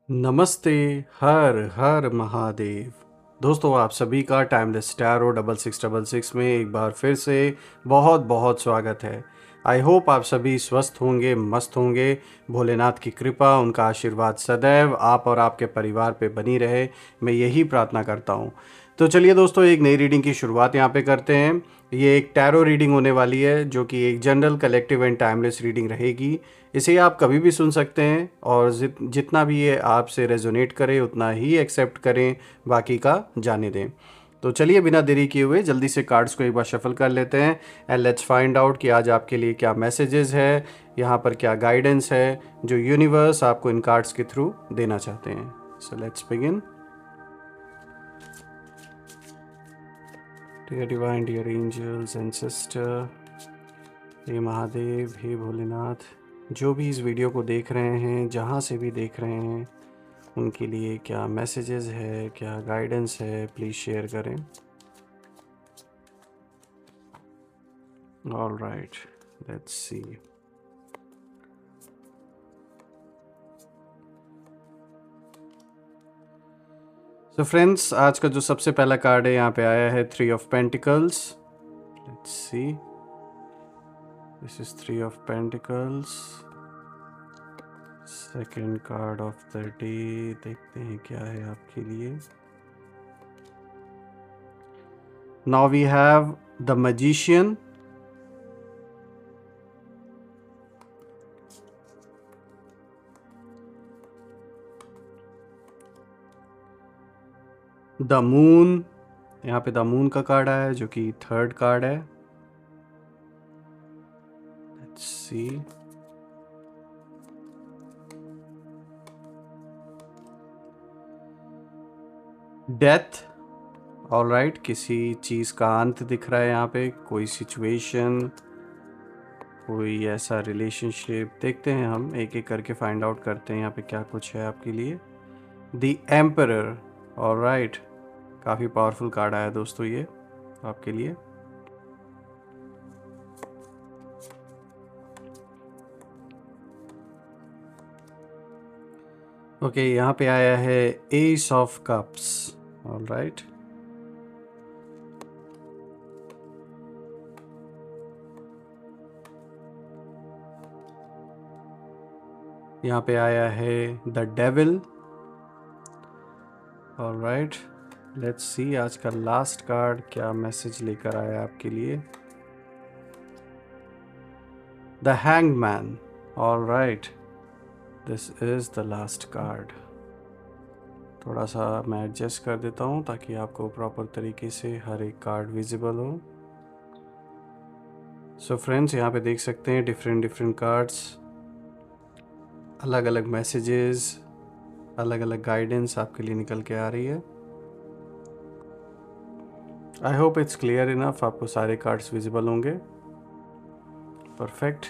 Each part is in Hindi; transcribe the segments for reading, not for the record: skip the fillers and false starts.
नमस्ते। हर हर महादेव। दोस्तों, आप सभी का टाइमलेस टैरो 6666 में एक बार फिर से बहुत बहुत स्वागत है। आई होप आप सभी स्वस्थ होंगे, मस्त होंगे। भोलेनाथ की कृपा, उनका आशीर्वाद सदैव आप और आपके परिवार पे बनी रहे, मैं यही प्रार्थना करता हूँ। तो चलिए दोस्तों, एक नई रीडिंग की शुरुआत यहाँ पे करते हैं। ये एक टैरो रीडिंग होने वाली है, जो कि एक general, collective and timeless reading रहेगी। इसे आप कभी भी सुन सकते हैं और जितना भी ये आपसे रेजोनेट करे उतना ही एक्सेप्ट करें, बाकी का जाने दें। तो चलिए बिना देरी किए हुए जल्दी से कार्ड्स को एक बार शफल कर लेते हैं एंड लेट्स फाइंड आउट कि आज आपके लिए क्या मैसेजेस है, यहाँ पर क्या गाइडेंस है जो यूनिवर्स आपको इन कार्ड्स के थ्रू देना चाहते हैं। So let's begin. Dear divine, dear angels and sister, हे महादेव, हे भोलेनाथ, जो भी इस वीडियो को देख रहे हैं, जहाँ से भी देख रहे हैं, उनके लिए क्या मैसेजेस है, क्या गाइडेंस है, प्लीज़ शेयर करें। All right, let's see. So friends, आज का जो सबसे पहला कार्ड है यहाँ पे आया है 3 of pentacles. Let's see, this is 3 of pentacles. Second card of the day, देखते हैं क्या है आपके लिए। Now we have the magician, the moon. यहाँ पे द मून का कार्ड आया है जो कि थर्ड कार्ड है। Let's see, death. All right, किसी चीज़ का अंत दिख रहा है यहाँ पे, कोई सिचुएशन, कोई ऐसा रिलेशनशिप। देखते हैं, हम एक एक करके फाइंड आउट करते हैं यहाँ पे क्या कुछ है आपके लिए। The emperor. ऑल राइट, काफ़ी पावरफुल कार्ड आया दोस्तों ये आपके लिए। ओके, यहाँ पे आया है S of cups. All right, यहाँ पे आया है the devil. All right, let's see आज का लास्ट कार्ड क्या मैसेज लेकर आया आपके लिए। The hanged man. All right, this is the last card. थोड़ा सा मैं एडजस्ट कर देता हूँ ताकि आपको प्रॉपर तरीके से हर एक कार्ड विजिबल हो। सो फ्रेंड्स, यहाँ पे देख सकते हैं डिफरेंट डिफरेंट कार्ड्स, अलग अलग मैसेजेस, अलग अलग गाइडेंस आपके लिए निकल के आ रही है। I hope it's clear enough, आपको सारे कार्ड्स विजिबल होंगे। परफेक्ट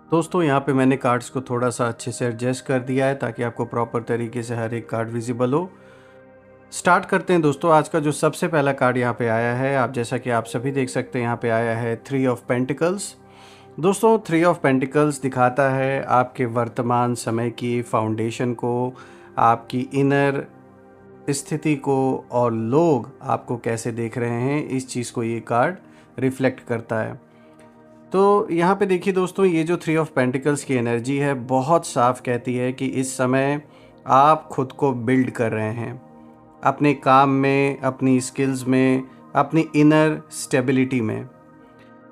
दोस्तों, यहाँ पे मैंने कार्ड्स को थोड़ा सा अच्छे से एडजस्ट कर दिया है ताकि आपको प्रॉपर तरीके से हर एक कार्ड विजिबल हो। स्टार्ट करते हैं दोस्तों। आज का जो सबसे पहला कार्ड यहाँ पे आया है, आप जैसा कि आप सभी देख सकते हैं, यहाँ पे आया है 3 ऑफ पेंटिकल्स। दोस्तों, 3 ऑफ पेंटिकल्स दिखाता है आपके वर्तमान समय की फाउंडेशन को, आपकी इनर स्थिति को, और लोग आपको कैसे देख रहे हैं, इस चीज़ को ये कार्ड रिफ्लेक्ट करता है। तो यहाँ पे देखिए दोस्तों, ये जो 3 ऑफ पेंटिकल्स की एनर्जी है बहुत साफ कहती है कि इस समय आप खुद को बिल्ड कर रहे हैं अपने काम में, अपनी स्किल्स में, अपनी इनर स्टेबिलिटी में।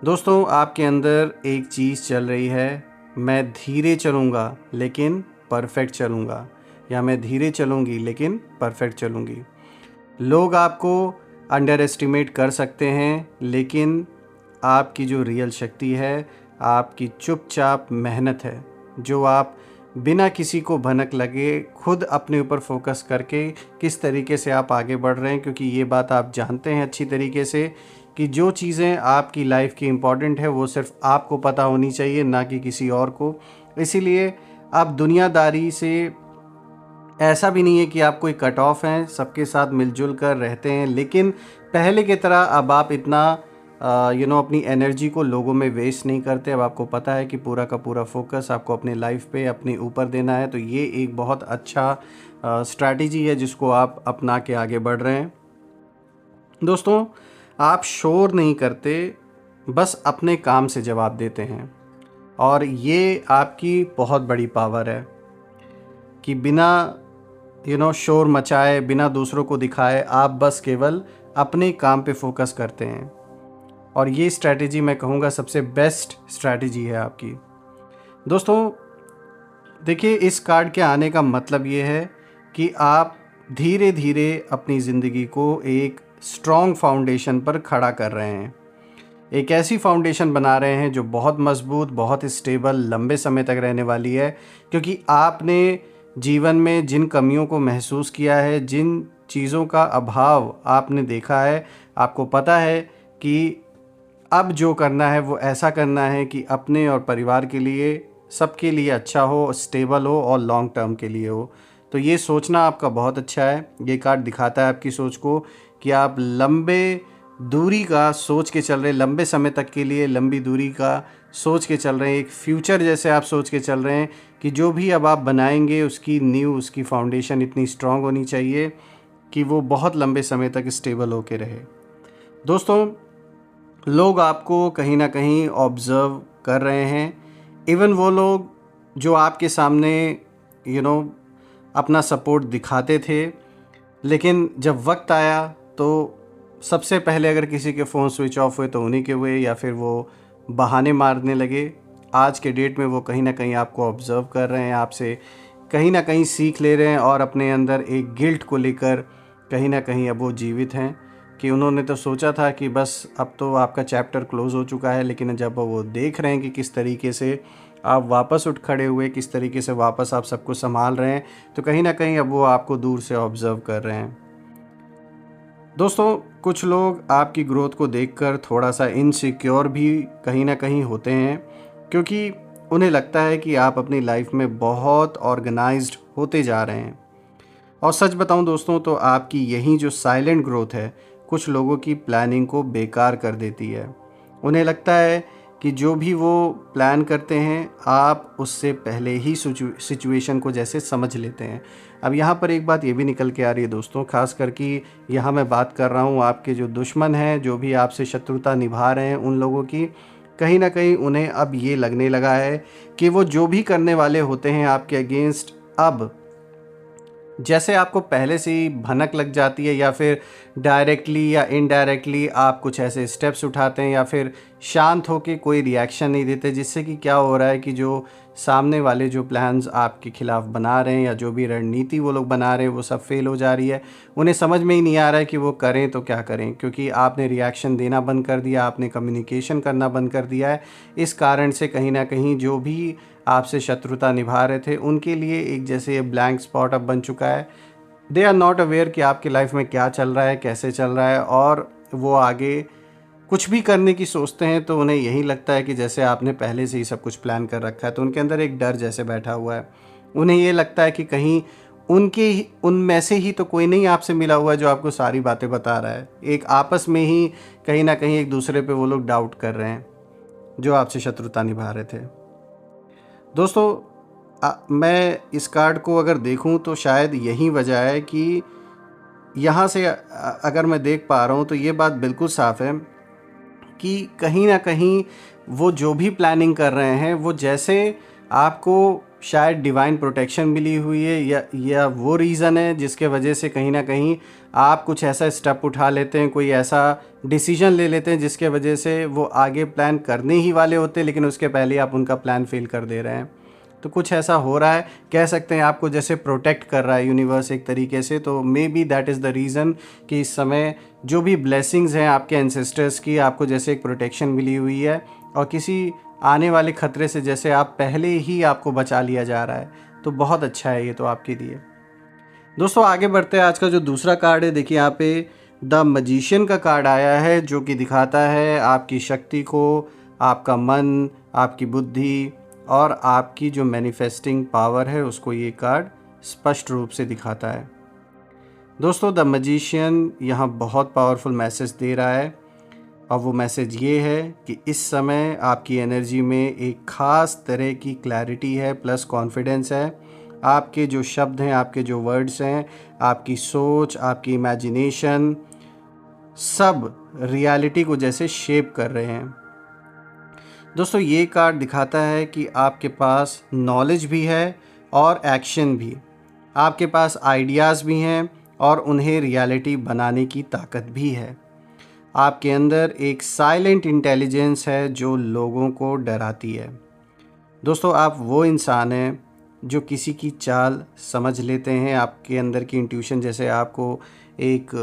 दोस्तों, आपके अंदर एक चीज़ चल रही है, मैं धीरे चलूँगा लेकिन परफेक्ट चलूँगा, या मैं धीरे चलूँगी लेकिन परफेक्ट चलूँगी। लोग आपको अंडर एस्टिमेट कर सकते हैं, लेकिन आपकी जो रियल शक्ति है, आपकी चुपचाप मेहनत है, जो आप बिना किसी को भनक लगे खुद अपने ऊपर फोकस करके किस तरीके से आप आगे बढ़ रहे हैं, क्योंकि ये बात आप जानते हैं अच्छी तरीके से कि जो चीज़ें आपकी लाइफ की इम्पॉर्टेंट है वो सिर्फ आपको पता होनी चाहिए, ना कि किसी और को। इसीलिए आप दुनियादारी से, ऐसा भी नहीं है कि आप कोई कट ऑफ हैं, सबके साथ मिलजुल कर रहते हैं, लेकिन पहले की तरह अब आप इतना अपनी एनर्जी को लोगों में वेस्ट नहीं करते। अब आपको पता है कि पूरा का पूरा फोकस आपको अपने लाइफ पे अपने ऊपर देना है, तो ये एक बहुत अच्छा स्ट्रैटेजी है जिसको आप अपना के आगे बढ़ रहे हैं। दोस्तों, आप शोर नहीं करते, बस अपने काम से जवाब देते हैं, और ये आपकी बहुत बड़ी पावर है कि बिना शोर मचाए, बिना दूसरों को दिखाए, आप बस केवल अपने काम पे फोकस करते हैं। और ये स्ट्रैटेजी मैं कहूँगा सबसे बेस्ट स्ट्रैटेजी है आपकी। दोस्तों देखिए, इस कार्ड के आने का मतलब ये है कि आप धीरे धीरे अपनी ज़िंदगी को एक स्ट्रॉन्ग फाउंडेशन पर खड़ा कर रहे हैं। एक ऐसी फाउंडेशन बना रहे हैं जो बहुत मजबूत, बहुत स्टेबल, लंबे समय तक रहने वाली है, क्योंकि आपने जीवन में जिन कमियों को महसूस किया है, जिन चीज़ों का अभाव आपने देखा है, आपको पता है कि अब जो करना है वो ऐसा करना है कि अपने और परिवार के लिए, सबके लिए अच्छा हो, स्टेबल हो और लॉन्ग टर्म के लिए हो। तो ये सोचना आपका बहुत अच्छा है। ये कार्ड दिखाता है आपकी सोच को कि आप लंबे दूरी का सोच के चल रहे हैं, लंबे समय तक के लिए लंबी दूरी का सोच के चल रहे हैं। एक फ्यूचर जैसे आप सोच के चल रहे हैं कि जो भी अब आप बनाएंगे उसकी नींव, उसकी फाउंडेशन इतनी स्ट्रांग होनी चाहिए कि वो बहुत लंबे समय तक स्टेबल होके रहे। दोस्तों, लोग आपको कहीं ना कहीं ऑब्ज़र्व कर रहे हैं। इवन वो लोग जो आपके सामने अपना सपोर्ट दिखाते थे, लेकिन जब वक्त आया तो सबसे पहले अगर किसी के फ़ोन स्विच ऑफ हुए तो उन्हीं के हुए, या फिर वो बहाने मारने लगे। आज के डेट में वो कहीं ना कहीं आपको ऑब्ज़र्व कर रहे हैं, आपसे कहीं ना कहीं सीख ले रहे हैं, और अपने अंदर एक गिल्ट को लेकर कहीं ना कहीं अब वो जीवित हैं कि उन्होंने तो सोचा था कि बस अब तो आपका चैप्टर क्लोज़ हो चुका है, लेकिन जब वो देख रहे हैं कि किस तरीके से आप वापस उठ खड़े हुए, किस तरीके से वापस आप सबको संभाल रहे हैं, तो कहीं ना कहीं अब वो आपको दूर से ऑब्ज़र्व कर रहे हैं। दोस्तों, कुछ लोग आपकी ग्रोथ को देखकर थोड़ा सा इनसिक्योर भी कहीं ना कहीं होते हैं, क्योंकि उन्हें लगता है कि आप अपनी लाइफ में बहुत ऑर्गेनाइज्ड होते जा रहे हैं। और सच बताऊं दोस्तों, तो आपकी यही जो साइलेंट ग्रोथ है कुछ लोगों की प्लानिंग को बेकार कर देती है। उन्हें लगता है कि जो भी वो प्लान करते हैं आप उससे पहले ही सिचुएशन को जैसे समझ लेते हैं। अब यहाँ पर एक बात ये भी निकल के आ रही है दोस्तों, ख़ास करके यहाँ मैं बात कर रहा हूँ आपके जो दुश्मन हैं, जो भी आपसे शत्रुता निभा रहे हैं, उन लोगों की कहीं ना कहीं उन्हें अब ये लगने लगा है कि वो जो भी करने वाले होते हैं आपके अगेंस्ट, अब जैसे आपको पहले से ही भनक लग जाती है, या फिर डायरेक्टली या इनडायरेक्टली आप कुछ ऐसे स्टेप्स उठाते हैं, या फिर शांत होकर कोई रिएक्शन नहीं देते, जिससे कि क्या हो रहा है कि जो सामने वाले जो प्लान्स आपके खिलाफ बना रहे हैं या जो भी रणनीति वो लोग बना रहे हैं वो सब फेल हो जा रही है। उन्हें समझ में ही नहीं आ रहा है कि वो करें तो क्या करें, क्योंकि आपने रिएक्शन देना बंद कर दिया, आपने कम्युनिकेशन करना बंद कर दिया है। इस कारण से कहीं ना कहीं जो भी आपसे शत्रुता निभा रहे थे उनके लिए एक जैसे ब्लैंक स्पॉट अब बन चुका है। दे आर नॉट अवेयर कि आपकी लाइफ में क्या चल रहा है, कैसे चल रहा है, और वो आगे कुछ भी करने की सोचते हैं तो उन्हें यही लगता है कि जैसे आपने पहले से ही सब कुछ प्लान कर रखा है। तो उनके अंदर एक डर जैसे बैठा हुआ है। उन्हें ये लगता है कि कहीं उनमें से ही तो कोई नहीं आपसे मिला हुआ है जो आपको सारी बातें बता रहा है। एक आपस में ही कहीं ना कहीं एक दूसरे पे वो लोग डाउट कर रहे हैं जो आपसे शत्रुता निभा रहे थे। दोस्तों, मैं इस कार्ड को अगर देखूं तो शायद यही वजह है कि यहाँ से अगर मैं देख पा रहा हूँ तो ये बात बिल्कुल साफ़ है कि कहीं ना कहीं वो जो भी प्लानिंग कर रहे हैं वो जैसे आपको शायद डिवाइन प्रोटेक्शन मिली हुई है, या वो रीज़न है जिसके वजह से कहीं ना कहीं आप कुछ ऐसा स्टेप उठा लेते हैं, कोई ऐसा डिसीजन ले लेते हैं जिसके वजह से वो आगे प्लान करने ही वाले होते हैं, लेकिन उसके पहले आप उनका प्लान फेल कर दे रहे हैं। तो कुछ ऐसा हो रहा है, कह सकते हैं आपको जैसे प्रोटेक्ट कर रहा है यूनिवर्स एक तरीके से। तो may be that is the reason कि इस समय जो भी ब्लेसिंग्स हैं आपके एंसेस्टर्स की, आपको जैसे एक प्रोटेक्शन मिली हुई है, और किसी आने वाले ख़तरे से जैसे आप पहले ही आपको बचा लिया जा रहा है। तो बहुत अच्छा है ये तो आपके लिए। दोस्तों, आगे बढ़ते हैं। आज का जो दूसरा कार्ड है, देखिए यहाँ पे द मैजिशियन का कार्ड आया है, जो कि दिखाता है आपकी शक्ति को, आपका मन, आपकी बुद्धि और आपकी जो मैनिफेस्टिंग पावर है उसको ये कार्ड स्पष्ट रूप से दिखाता है। दोस्तों, द मैजिशियन यहाँ बहुत पावरफुल मैसेज दे रहा है, और वो मैसेज ये है कि इस समय आपकी एनर्जी में एक ख़ास तरह की क्लैरिटी है प्लस कॉन्फिडेंस है। आपके जो शब्द हैं, आपके जो वर्ड्स हैं, आपकी सोच, आपकी इमेजिनेशन, सब रियलिटी को जैसे शेप कर रहे हैं। दोस्तों ये कार्ड दिखाता है कि आपके पास नॉलेज भी है और एक्शन भी। आपके पास आइडियाज़ भी हैं और उन्हें रियलिटी बनाने की ताकत भी है। आपके अंदर एक साइलेंट इंटेलिजेंस है जो लोगों को डराती है। दोस्तों आप वो इंसान हैं जो किसी की चाल समझ लेते हैं। आपके अंदर की इंट्यूशन जैसे आपको एक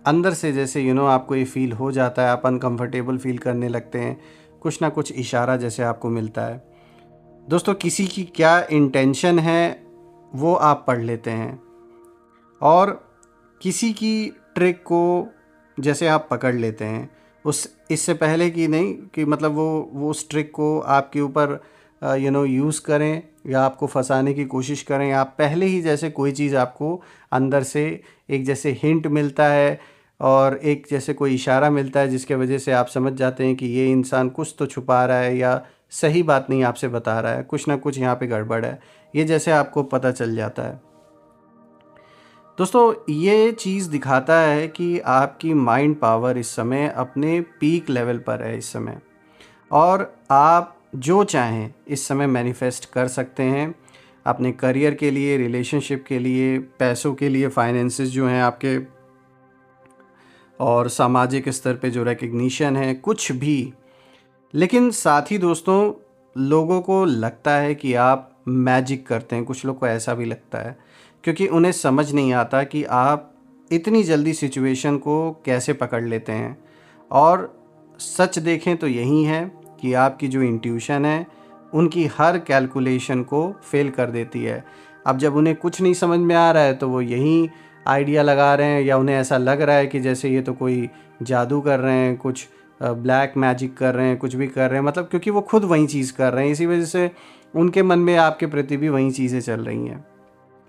अंदर से जैसे आपको ये फील हो जाता है, आप अनकंफर्टेबल फील करने लगते हैं, कुछ ना कुछ इशारा जैसे आपको मिलता है। दोस्तों किसी की क्या इंटेंशन है वो आप पढ़ लेते हैं और किसी की ट्रिक को जैसे आप पकड़ लेते हैं उस इससे पहले कि नहीं कि मतलब वो उस ट्रिक को आपके ऊपर यूज़ करें या आपको फंसाने की कोशिश करें। आप पहले ही जैसे कोई चीज़ आपको अंदर से एक जैसे हिंट मिलता है और एक जैसे कोई इशारा मिलता है जिसके वजह से आप समझ जाते हैं कि ये इंसान कुछ तो छुपा रहा है या सही बात नहीं आपसे बता रहा है, कुछ ना कुछ यहाँ पे गड़बड़ है, ये जैसे आपको पता चल जाता है। दोस्तों ये चीज़ दिखाता है कि आपकी माइंड पावर इस समय अपने पीक लेवल पर है इस समय, और आप जो चाहें इस समय मैनिफेस्ट कर सकते हैं अपने करियर के लिए, रिलेशनशिप के लिए, पैसों के लिए, फाइनेंसेस जो हैं आपके, और सामाजिक स्तर पे जो रिकग्निशन है, कुछ भी। लेकिन साथ ही दोस्तों लोगों को लगता है कि आप मैजिक करते हैं, कुछ लोग को ऐसा भी लगता है, क्योंकि उन्हें समझ नहीं आता कि आप इतनी जल्दी सिचुएशन को कैसे पकड़ लेते हैं। और सच देखें तो यही है कि आपकी जो इंट्यूशन है उनकी हर कैलकुलेशन को फेल कर देती है। अब जब उन्हें कुछ नहीं समझ में आ रहा है तो वो यही आइडिया लगा रहे हैं, या उन्हें ऐसा लग रहा है कि जैसे ये तो कोई जादू कर रहे हैं, कुछ ब्लैक मैजिक कर रहे हैं, कुछ भी कर रहे हैं, मतलब क्योंकि वो खुद वही चीज़ कर रहे हैं, इसी वजह से उनके मन में आपके प्रति भी वही चीज़ें चल रही हैं।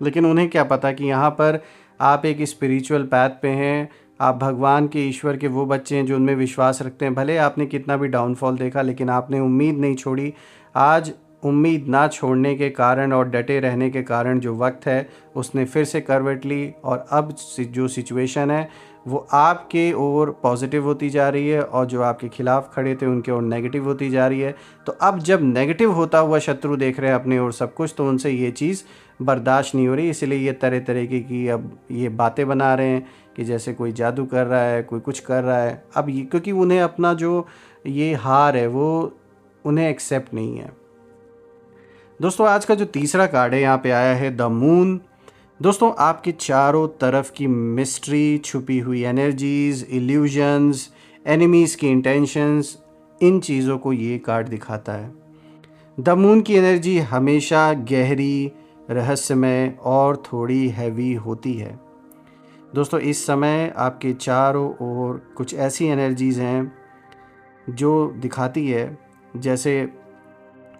लेकिन उन्हें क्या पता कि यहाँ पर आप एक स्पिरिचुअल पैथ पे हैं, आप भगवान के, ईश्वर के वो बच्चे हैं जो उनमें विश्वास रखते हैं। भले आपने कितना भी डाउनफॉल देखा लेकिन आपने उम्मीद नहीं छोड़ी। आज उम्मीद ना छोड़ने के कारण और डटे रहने के कारण जो वक्त है उसने फिर से करवट ली, और अब जो सिचुएशन है वो आपके ओर पॉजिटिव होती जा रही है और जो आपके खिलाफ खड़े थे उनके ओर नेगेटिव होती जा रही है। तो अब जब नेगेटिव होता हुआ शत्रु देख रहे हैं अपने ओर सब कुछ, तो उनसे ये चीज़ बर्दाश्त नहीं हो रही, इसलिए ये तरह तरह की अब ये बातें बना रहे हैं कि जैसे कोई जादू कर रहा है, कोई कुछ कर रहा है। अब ये क्योंकि उन्हें अपना जो ये हार है वो उन्हें एक्सेप्ट नहीं है। दोस्तों आज का जो तीसरा कार्ड है यहाँ पे आया है द मून। दोस्तों आपके चारों तरफ की मिस्ट्री, छुपी हुई एनर्जीज, इल्यूजन्स, एनिमीज़ की इंटेंशंस, इन चीज़ों को ये कार्ड दिखाता है। द मून की एनर्जी हमेशा गहरी, रहस्यमय और थोड़ी हैवी होती है। दोस्तों इस समय आपके चारों ओर कुछ ऐसी एनर्जीज़ हैं जो दिखाती है जैसे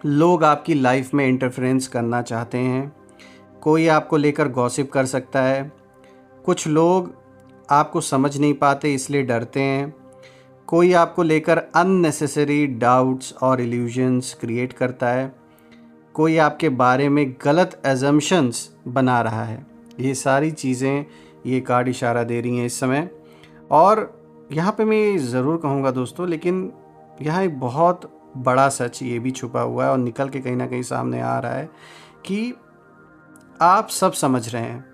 लोग आपकी लाइफ में इंटरफेरेंस करना चाहते हैं। कोई आपको लेकर गॉसिप कर सकता है, कुछ लोग आपको समझ नहीं पाते इसलिए डरते हैं, कोई आपको लेकर अननेसेसरी डाउट्स और इल्यूजन्स क्रिएट करता है, कोई आपके बारे में गलत एजम्पशंस बना रहा है। ये सारी चीज़ें ये कार्ड इशारा दे रही हैं इस समय। और यहाँ पे मैं ज़रूर कहूँगा दोस्तों, लेकिन यहाँ एक बहुत बड़ा सच ये भी छुपा हुआ है और निकल के कहीं ना कहीं सामने आ रहा है कि आप सब समझ रहे हैं,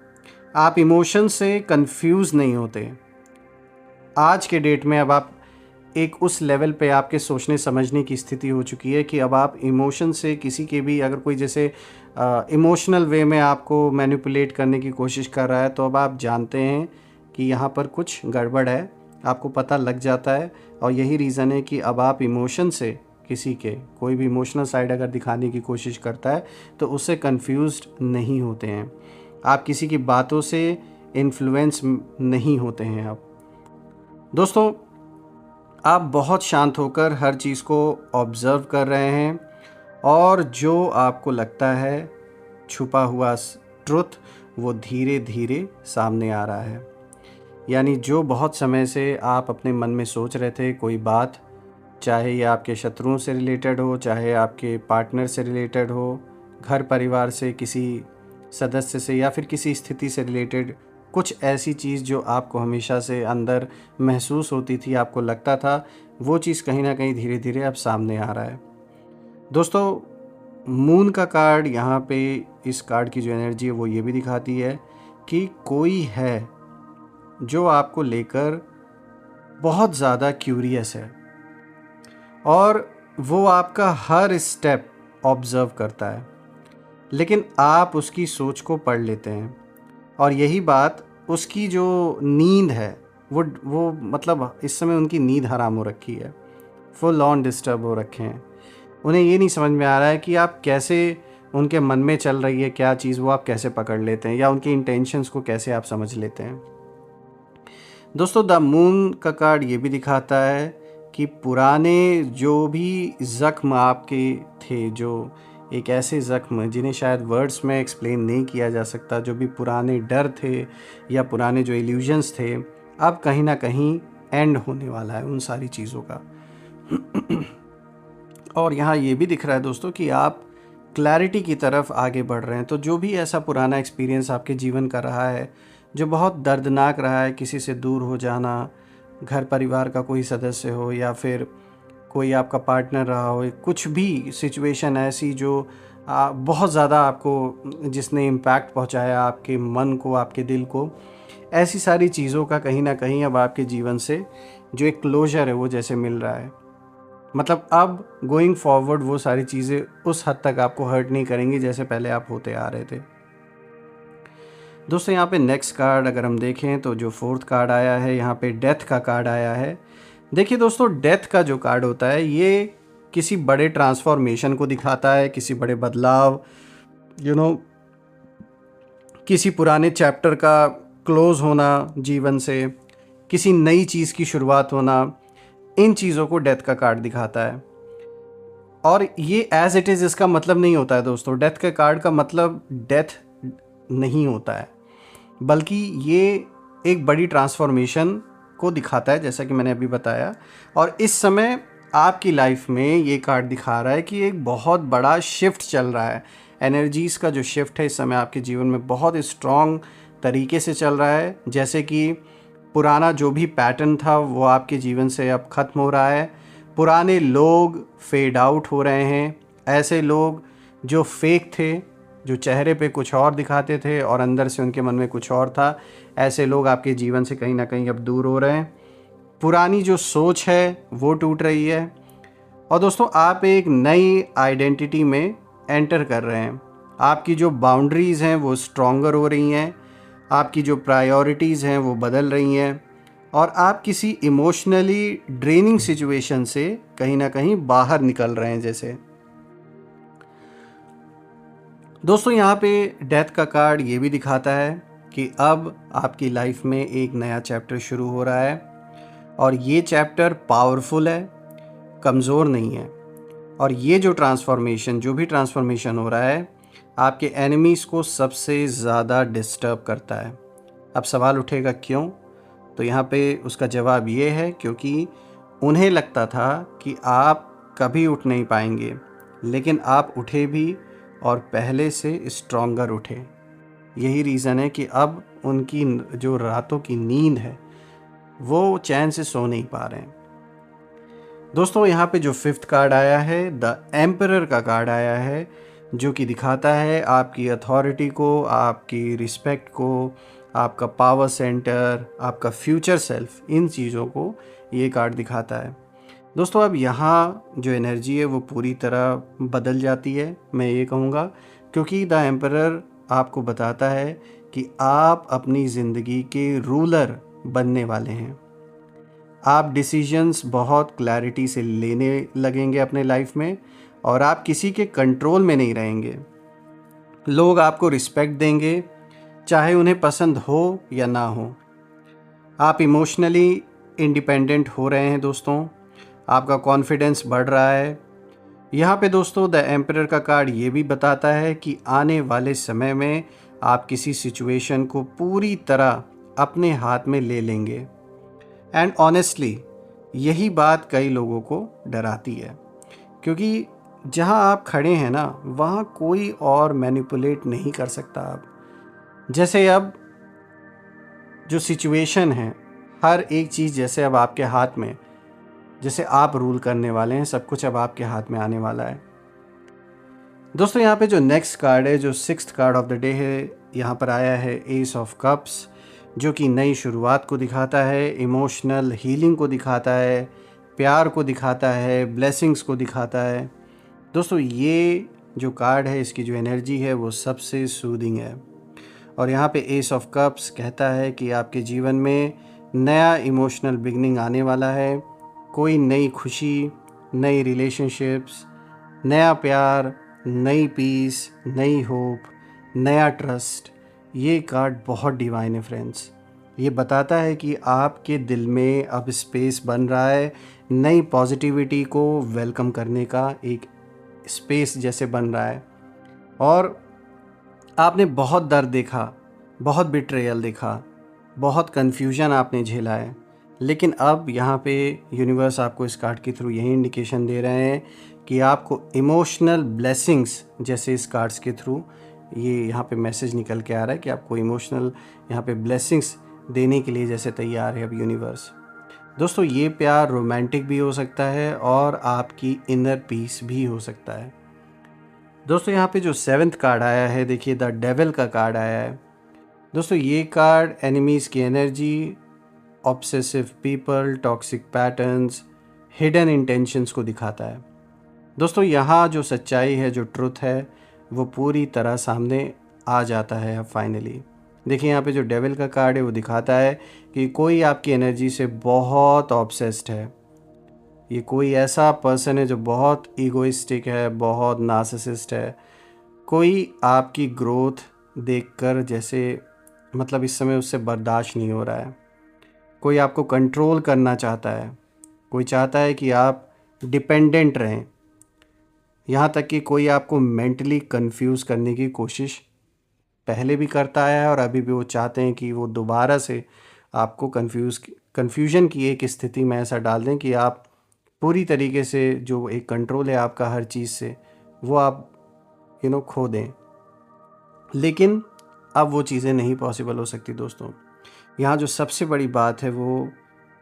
आप इमोशन से कंफ्यूज नहीं होते। आज के डेट में अब आप एक उस लेवल पे आपके सोचने समझने की स्थिति हो चुकी है कि अब आप इमोशन से किसी के भी, अगर कोई जैसे इमोशनल वे में आपको मैनिपुलेट करने की कोशिश कर रहा है तो अब आप जानते हैं कि यहाँ पर कुछ गड़बड़ है, आपको पता लग जाता है। और यही रीज़न है कि अब आप इमोशन से किसी के कोई भी इमोशनल साइड अगर दिखाने की कोशिश करता है तो उससे कंफ्यूज्ड नहीं होते हैं, आप किसी की बातों से इन्फ्लुएंस नहीं होते हैं। आप दोस्तों आप बहुत शांत होकर हर चीज़ को ऑब्ज़र्व कर रहे हैं, और जो आपको लगता है छुपा हुआ ट्रुथ वो धीरे धीरे सामने आ रहा है। यानी जो बहुत समय से आप अपने मन में सोच रहे थे कोई बात, चाहे ये आपके शत्रुओं से रिलेटेड हो, चाहे आपके पार्टनर से रिलेटेड हो, घर परिवार से किसी सदस्य से, या फिर किसी स्थिति से रिलेटेड कुछ ऐसी चीज़ जो आपको हमेशा से अंदर महसूस होती थी, आपको लगता था, वो चीज़ कहीं ना कहीं धीरे धीरे अब सामने आ रहा है। दोस्तों, मून का कार्ड यहाँ पे, इस कार्ड की जो एनर्जी है वो ये भी दिखाती है कि कोई है जो आपको लेकर बहुत ज़्यादा क्यूरियस है और वो आपका हर स्टेप ऑब्ज़र्व करता है, लेकिन आप उसकी सोच को पढ़ लेते हैं। और यही बात, उसकी जो नींद है वो मतलब इस समय उनकी नींद हराम हो रखी है, फुल ऑन डिस्टर्ब हो रखे हैं। उन्हें ये नहीं समझ में आ रहा है कि आप कैसे, उनके मन में चल रही है क्या चीज़, वो आप कैसे पकड़ लेते हैं, या उनके इंटेंशंस को कैसे आप समझ लेते हैं। दोस्तों, द मून का कार्ड ये भी दिखाता है कि पुराने जो भी ज़ख्म आपके थे, जो एक ऐसे ज़ख्म जिन्हें शायद वर्ड्स में एक्सप्लेन नहीं किया जा सकता, जो भी पुराने डर थे या पुराने जो इल्यूजन्स थे, अब कहीं ना कहीं एंड होने वाला है उन सारी चीज़ों का। और यहाँ ये भी दिख रहा है दोस्तों कि आप क्लैरिटी की तरफ आगे बढ़ रहे हैं। तो जो भी ऐसा पुराना एक्सपीरियंस आपके जीवन का रहा है, जो बहुत दर्दनाक रहा है, किसी से दूर हो जाना, घर परिवार का कोई सदस्य हो या फिर कोई आपका पार्टनर रहा हो, कुछ भी सिचुएशन ऐसी जो बहुत ज़्यादा आपको, जिसने इम्पैक्ट पहुंचाया आपके मन को, आपके दिल को, ऐसी सारी चीज़ों का कहीं ना कहीं अब आपके जीवन से जो एक क्लोजर है वो जैसे मिल रहा है। मतलब अब गोइंग फॉरवर्ड वो सारी चीज़ें उस हद तक आपको हर्ट नहीं करेंगी जैसे पहले आप होते आ रहे थे। दोस्तों, यहाँ पे नेक्स्ट कार्ड अगर हम देखें तो जो फोर्थ कार्ड आया है, यहाँ पे डेथ का कार्ड आया है। देखिए दोस्तों, डेथ का जो कार्ड होता है ये किसी बड़े ट्रांसफॉर्मेशन को दिखाता है, किसी बड़े बदलाव, किसी पुराने चैप्टर का क्लोज होना जीवन से, किसी नई चीज़ की शुरुआत होना, इन चीज़ों को डेथ का कार्ड दिखाता है। और ये एज इट इज़ इसका मतलब नहीं होता है दोस्तों, डेथ के कार्ड का मतलब डेथ नहीं होता है, बल्कि ये एक बड़ी ट्रांसफॉर्मेशन को दिखाता है, जैसा कि मैंने अभी बताया। और इस समय आपकी लाइफ में ये कार्ड दिखा रहा है कि एक बहुत बड़ा शिफ्ट चल रहा है। एनर्जीज़ का जो शिफ्ट है इस समय आपके जीवन में बहुत स्ट्रॉन्ग तरीके से चल रहा है। जैसे कि पुराना जो भी पैटर्न था वो आपके जीवन से अब ख़त्म हो रहा है। पुराने लोग फेड आउट हो रहे हैं। ऐसे लोग जो फेक थे, जो चेहरे पे कुछ और दिखाते थे और अंदर से उनके मन में कुछ और था, ऐसे लोग आपके जीवन से कहीं ना कहीं अब दूर हो रहे हैं। पुरानी जो सोच है वो टूट रही है। और दोस्तों, आप एक नई आइडेंटिटी में एंटर कर रहे हैं। आपकी जो बाउंड्रीज़ हैं वो स्ट्रॉन्गर हो रही हैं, आपकी जो प्रायोरिटीज़ हैं वो बदल रही हैं, और आप किसी इमोशनली ड्रेनिंग सिचुएशन से कहीं ना कहीं बाहर निकल रहे हैं जैसे। दोस्तों, यहाँ पे डेथ का कार्ड ये भी दिखाता है कि अब आपकी लाइफ में एक नया चैप्टर शुरू हो रहा है, और ये चैप्टर पावरफुल है, कमज़ोर नहीं है। और ये जो ट्रांसफॉर्मेशन, जो भी ट्रांसफॉर्मेशन हो रहा है, आपके एनिमीज़ को सबसे ज़्यादा डिस्टर्ब करता है। अब सवाल उठेगा क्यों? तो यहाँ पे उसका जवाब ये है क्योंकि उन्हें लगता था कि आप कभी उठ नहीं पाएंगे, लेकिन आप उठे भी, और पहले से स्ट्रॉन्गर उठे। यही रीज़न है कि अब उनकी जो रातों की नींद है वो चैन से सो नहीं पा रहे हैं। दोस्तों, यहाँ पे जो फिफ्थ कार्ड आया है, द एम्परर का कार्ड आया है, जो कि दिखाता है आपकी अथॉरिटी को, आपकी रिस्पेक्ट को, आपका पावर सेंटर, आपका फ्यूचर सेल्फ, इन चीज़ों को ये कार्ड दिखाता है। दोस्तों, अब यहाँ जो एनर्जी है वो पूरी तरह बदल जाती है, मैं ये कहूँगा, क्योंकि द एम्परर आपको बताता है कि आप अपनी ज़िंदगी के रूलर बनने वाले हैं। आप डिसीजंस बहुत क्लैरिटी से लेने लगेंगे अपने लाइफ में, और आप किसी के कंट्रोल में नहीं रहेंगे। लोग आपको रिस्पेक्ट देंगे, चाहे उन्हें पसंद हो या ना हो। आप इमोशनली इंडिपेंडेंट हो रहे हैं दोस्तों, आपका कॉन्फिडेंस बढ़ रहा है। यहाँ पे दोस्तों, द एम्परर का कार्ड ये भी बताता है कि आने वाले समय में आप किसी सिचुएशन को पूरी तरह अपने हाथ में ले लेंगे। एंड ऑनेस्टली यही बात कई लोगों को डराती है, क्योंकि जहाँ आप खड़े हैं ना, वहाँ कोई और मैनिपुलेट नहीं कर सकता। आप जैसे अब जो सिचुएशन है, हर एक चीज़ जैसे अब आपके हाथ में, जैसे आप रूल करने वाले हैं, सब कुछ अब आपके हाथ में आने वाला है। दोस्तों यहाँ पे जो नेक्स्ट कार्ड है, जो 6th card of the day है, यहाँ पर आया है एस ऑफ कप्स, जो कि नई शुरुआत को दिखाता है, इमोशनल हीलिंग को दिखाता है, प्यार को दिखाता है, ब्लेसिंग्स को दिखाता है। दोस्तों ये जो कार्ड है, इसकी जो एनर्जी है वो सबसे सूदिंग है। और यहाँ पे एस ऑफ कप्स कहता है कि आपके जीवन में नया इमोशनल बिगनिंग आने वाला है। कोई नई खुशी, नई रिलेशनशिप्स, नया प्यार, नई पीस, नई होप, नया ट्रस्ट। ये कार्ड बहुत डिवाइन है फ्रेंड्स। ये बताता है कि आपके दिल में अब स्पेस बन रहा है, नई पॉजिटिविटी को वेलकम करने का एक स्पेस जैसे बन रहा है। और आपने बहुत दर्द देखा, बहुत बिट्रेयल देखा, बहुत कन्फ्यूजन आपने झेला है, लेकिन अब यहाँ पे यूनिवर्स आपको इस कार्ड के थ्रू यही इंडिकेशन दे रहे हैं कि आपको इमोशनल ब्लेसिंग्स, जैसे इस कार्ड्स के थ्रू ये यहाँ पे मैसेज निकल के आ रहा है कि आपको इमोशनल यहाँ पे ब्लेसिंग्स देने के लिए जैसे तैयार है अब यूनिवर्स। दोस्तों ये प्यार रोमांटिक भी हो सकता है और आपकी इनर पीस भी हो सकता है। दोस्तों यहाँ पे जो 7th कार्ड आया है, देखिए द डेविल का कार्ड आया है। दोस्तों ये कार्ड एनिमीज़ की energy, obsessive people, toxic patterns, hidden intentions को दिखाता है। दोस्तों यहाँ जो सच्चाई है, जो ट्रुथ है, वो पूरी तरह सामने आ जाता है अब फाइनली। देखिए यहाँ पे जो डेविल का कार्ड है वो दिखाता है कि कोई आपकी एनर्जी से बहुत ऑब्सेस्ड है। ये कोई ऐसा पर्सन है जो बहुत ईगोइस्टिक है, बहुत नार्सिसिस्ट है। कोई आपकी ग्रोथ देखकर जैसे मतलब इस समय उससे बर्दाश्त नहीं हो रहा है। कोई आपको कंट्रोल करना चाहता है, कोई चाहता है कि आप डिपेंडेंट रहें। यहाँ तक कि कोई आपको मेंटली कंफ्यूज करने की कोशिश पहले भी करता आया है और अभी भी वो चाहते हैं कि वो दोबारा से आपको कन्फ्यूजन की एक स्थिति में ऐसा डाल दें कि आप पूरी तरीके से जो एक कंट्रोल है आपका हर चीज़ से, वो आप खो दें। लेकिन अब वो चीज़ें नहीं पॉसिबल हो सकती दोस्तों। यहाँ जो सबसे बड़ी बात है वो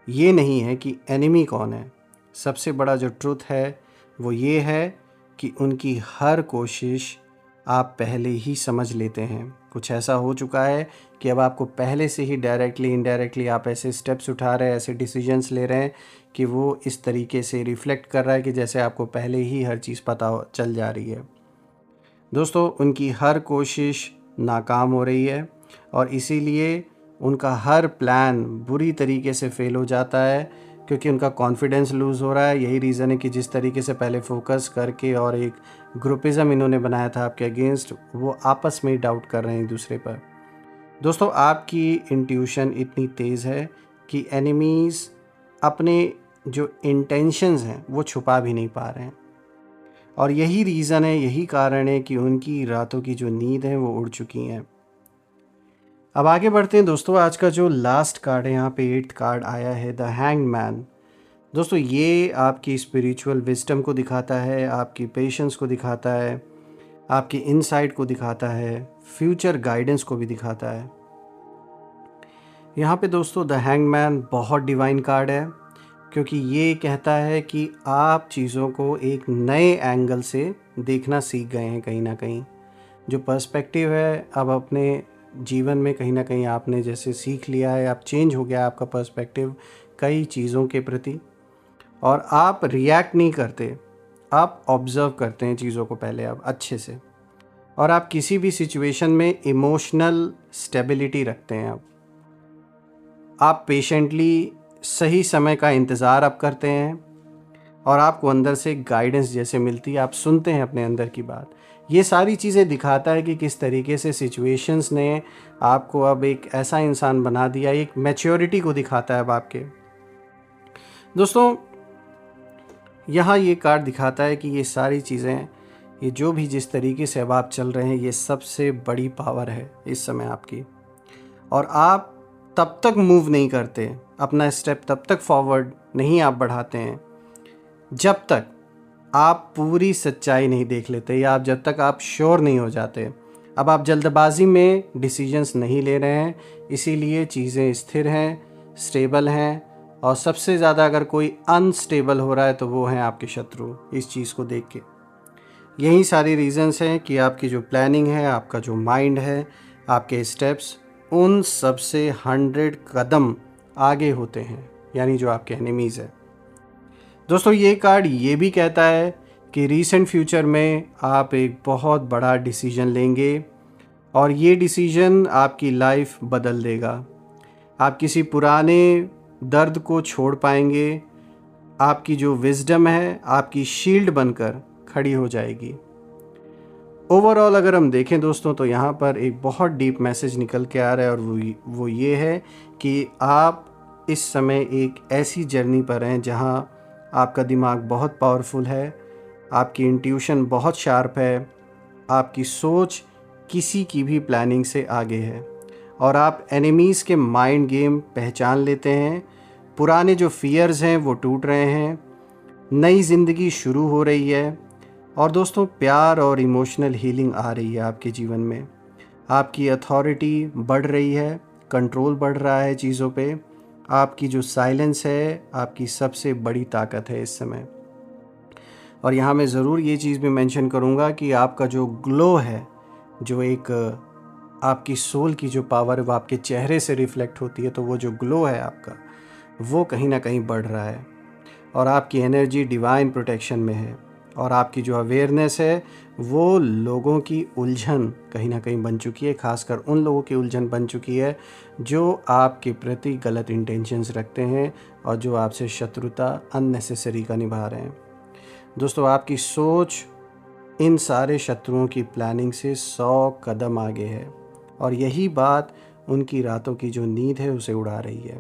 ये नहीं है कि एनिमी कौन है। सबसे बड़ा जो ट्रुथ है वो ये है कि उनकी हर कोशिश आप पहले ही समझ लेते हैं। कुछ ऐसा हो चुका है कि अब आपको पहले से ही डायरेक्टली इनडायरेक्टली आप ऐसे स्टेप्स उठा रहे हैं, ऐसे डिसीजंस ले रहे हैं कि वो इस तरीके से रिफ्लेक्ट कर रहा है कि जैसे आपको पहले ही हर चीज़ पता चल जा रही है। दोस्तों उनकी हर कोशिश नाकाम हो रही है और इसीलिए उनका हर प्लान बुरी तरीके से फेल हो जाता है, क्योंकि उनका कॉन्फिडेंस लूज़ हो रहा है। यही रीज़न है कि जिस तरीके से पहले फोकस करके और एक ग्रुपिज़म इन्होंने बनाया था आपके अगेंस्ट, वो आपस में ही डाउट कर रहे हैं एक दूसरे पर। दोस्तों आपकी इंट्यूशन इतनी तेज़ है कि एनिमीज़ अपने जो इंटेंशंस हैं वो छुपा भी नहीं पा रहे हैं, और यही रीज़न है, यही कारण है कि उनकी रातों की जो नींद है वो उड़ चुकी हैं। अब आगे बढ़ते हैं दोस्तों। आज का जो लास्ट कार्ड है, यहाँ पे 8th कार्ड आया है द हैंग्ड मैन। दोस्तों ये आपकी स्पिरिचुअल विजडम को दिखाता है, आपकी पेशेंस को दिखाता है, आपकी इनसाइट को दिखाता है, फ्यूचर गाइडेंस को भी दिखाता है। यहाँ पे दोस्तों द हैंग्ड मैन बहुत डिवाइन कार्ड है, क्योंकि ये कहता है कि आप चीज़ों को एक नए एंगल से देखना सीख गए हैं। कहीं ना कहीं जो पर्सपेक्टिव है अब अपने जीवन में कहीं ना कहीं आपने जैसे सीख लिया है, आप चेंज हो गया आपका पर्सपेक्टिव कई चीज़ों के प्रति, और आप रिएक्ट नहीं करते, आप ऑब्ज़र्व करते हैं चीज़ों को पहले अब अच्छे से, और आप किसी भी सिचुएशन में इमोशनल स्टेबिलिटी रखते हैं। अब आप पेशेंटली सही समय का इंतज़ार अब करते हैं और आपको अंदर से गाइडेंस जैसे मिलती है, आप सुनते हैं अपने अंदर की बात। ये सारी चीज़ें दिखाता है कि किस तरीके से सिचुएशंस ने आपको अब एक ऐसा इंसान बना दिया, एक मैच्योरिटी को दिखाता है अब आपके। दोस्तों यहाँ ये कार्ड दिखाता है कि ये सारी चीज़ें, ये जो भी जिस तरीके से अब आप चल रहे हैं, ये सबसे बड़ी पावर है इस समय आपकी, और आप तब तक मूव नहीं करते, अपना स्टेप तब तक फॉरवर्ड नहीं आप बढ़ाते हैं जब तक आप पूरी सच्चाई नहीं देख लेते, या जब तक आप श्योर नहीं हो जाते। अब आप जल्दबाजी में डिसीजंस नहीं ले रहे हैं, इसीलिए चीज़ें स्थिर हैं, स्टेबल हैं। और सबसे ज़्यादा अगर कोई अनस्टेबल हो रहा है तो वो हैं आपके शत्रु, इस चीज़ को देख के। यही सारी रीज़न्स हैं कि आपकी जो प्लानिंग है, आपका जो माइंड है, आपके स्टेप्स उन सब से 100 कदम आगे होते हैं, यानी जो आपके एनिमीज़ है। दोस्तों ये कार्ड ये भी कहता है कि रीसेंट फ्यूचर में आप एक बहुत बड़ा डिसीजन लेंगे और ये डिसीजन आपकी लाइफ बदल देगा। आप किसी पुराने दर्द को छोड़ पाएंगे, आपकी जो विजडम है आपकी शील्ड बनकर खड़ी हो जाएगी। ओवरऑल अगर हम देखें दोस्तों तो यहाँ पर एक बहुत डीप मैसेज निकल के आ रहा है, और वो ये है कि आप इस समय एक ऐसी जर्नी पर हैं जहाँ आपका दिमाग बहुत पावरफुल है, आपकी इंट्यूशन बहुत शार्प है, आपकी सोच किसी की भी प्लानिंग से आगे है, और आप एनिमीज़ के माइंड गेम पहचान लेते हैं। पुराने जो फियर्स हैं वो टूट रहे हैं, नई ज़िंदगी शुरू हो रही है। और दोस्तों प्यार और इमोशनल हीलिंग आ रही है आपके जीवन में, आपकी अथॉरिटी बढ़ रही है, कंट्रोल बढ़ रहा है चीज़ों पे। आपकी जो साइलेंस है आपकी सबसे बड़ी ताकत है इस समय। और यहाँ मैं ज़रूर ये चीज़ भी मेंशन करूँगा कि आपका जो ग्लो है, जो एक आपकी सोल की जो पावर है वो आपके चेहरे से रिफ्लेक्ट होती है, तो वो जो ग्लो है आपका वो कहीं ना कहीं बढ़ रहा है, और आपकी एनर्जी डिवाइन प्रोटेक्शन में है। और आपकी जो अवेयरनेस है वो लोगों की उलझन कहीं ना कहीं बन चुकी है, खासकर उन लोगों की उलझन बन चुकी है जो आपके प्रति गलत इंटेंशंस रखते हैं और जो आपसे शत्रुता अननेसेसरी का निभा रहे हैं। दोस्तों आपकी सोच इन सारे शत्रुओं की प्लानिंग से 100 कदम आगे है, और यही बात उनकी रातों की जो नींद है उसे उड़ा रही है।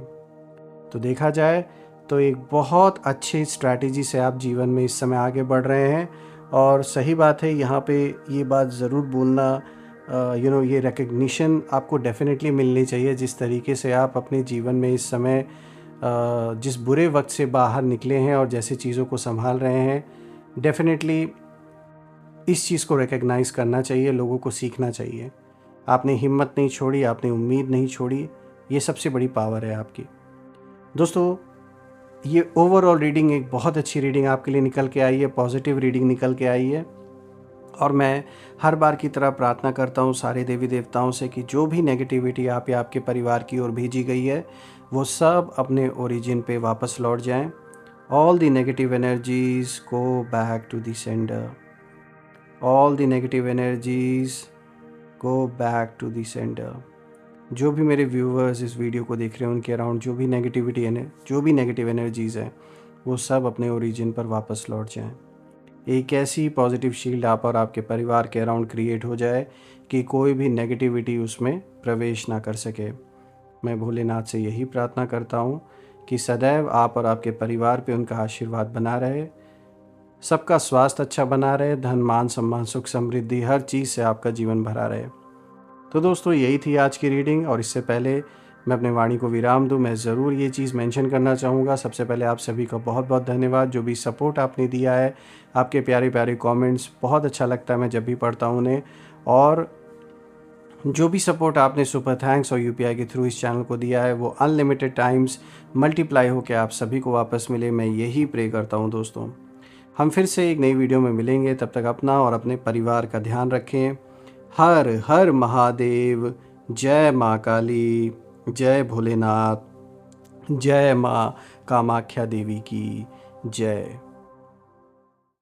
तो देखा जाए तो एक बहुत अच्छी स्ट्रैटेजी से आप जीवन में इस समय आगे बढ़ रहे हैं। और सही बात है, यहाँ पे ये बात ज़रूर बोलना, ये रिकग्निशन आपको डेफिनेटली मिलनी चाहिए। जिस तरीके से आप अपने जीवन में इस समय जिस बुरे वक्त से बाहर निकले हैं और जैसे चीज़ों को संभाल रहे हैं, डेफिनेटली इस चीज़ को रिकग्नाइज़ करना चाहिए, लोगों को सीखना चाहिए। आपने हिम्मत नहीं छोड़ी, आपने उम्मीद नहीं छोड़ी, ये सबसे बड़ी पावर है आपकी। दोस्तों ये ओवरऑल रीडिंग एक बहुत अच्छी रीडिंग आपके लिए निकल के आई है, पॉजिटिव रीडिंग निकल के आई है। और मैं हर बार की तरह प्रार्थना करता हूँ सारे देवी देवताओं से कि जो भी नेगेटिविटी आप या आपके परिवार की ओर भेजी गई है वो सब अपने ओरिजिन पे वापस लौट जाएं। All the negative energies go back to the sender, all the negative energies go back to the sender. जो भी मेरे व्यूअर्स इस वीडियो को देख रहे हैं उनके अराउंड जो भी नेगेटिव एनर्जीज़ हैं वो सब अपने ओरिजिन पर वापस लौट जाएं। एक ऐसी पॉजिटिव शील्ड आप और आपके परिवार के अराउंड क्रिएट हो जाए कि कोई भी नेगेटिविटी उसमें प्रवेश ना कर सके। मैं भोलेनाथ से यही प्रार्थना करता हूँ कि सदैव आप और आपके परिवार पे उनका आशीर्वाद बना रहे, सबका स्वास्थ्य अच्छा बना रहे, धन मान सम्मान सुख समृद्धि हर चीज़ से आपका जीवन भरा रहे। तो दोस्तों यही थी आज की रीडिंग। और इससे पहले मैं अपने वाणी को विराम दूं, मैं ज़रूर ये चीज़ मेंशन करना चाहूँगा। सबसे पहले आप सभी का बहुत बहुत धन्यवाद, जो भी सपोर्ट आपने दिया है, आपके प्यारे प्यारे कमेंट्स बहुत अच्छा लगता है मैं जब भी पढ़ता हूँ उन्हें। और जो भी सपोर्ट आपने सुपर थैंक्स और यूपीआई के थ्रू इस चैनल को दिया है वो अनलिमिटेड टाइम्स मल्टीप्लाई होकर आप सभी को वापस मिले, मैं यही प्रे करता हूँ। दोस्तों हम फिर से एक नई वीडियो में मिलेंगे, तब तक अपना और अपने परिवार का ध्यान रखें। हर हर महादेव, जय माँ काली, जय भोलेनाथ, जय माँ कामाख्या देवी की जय।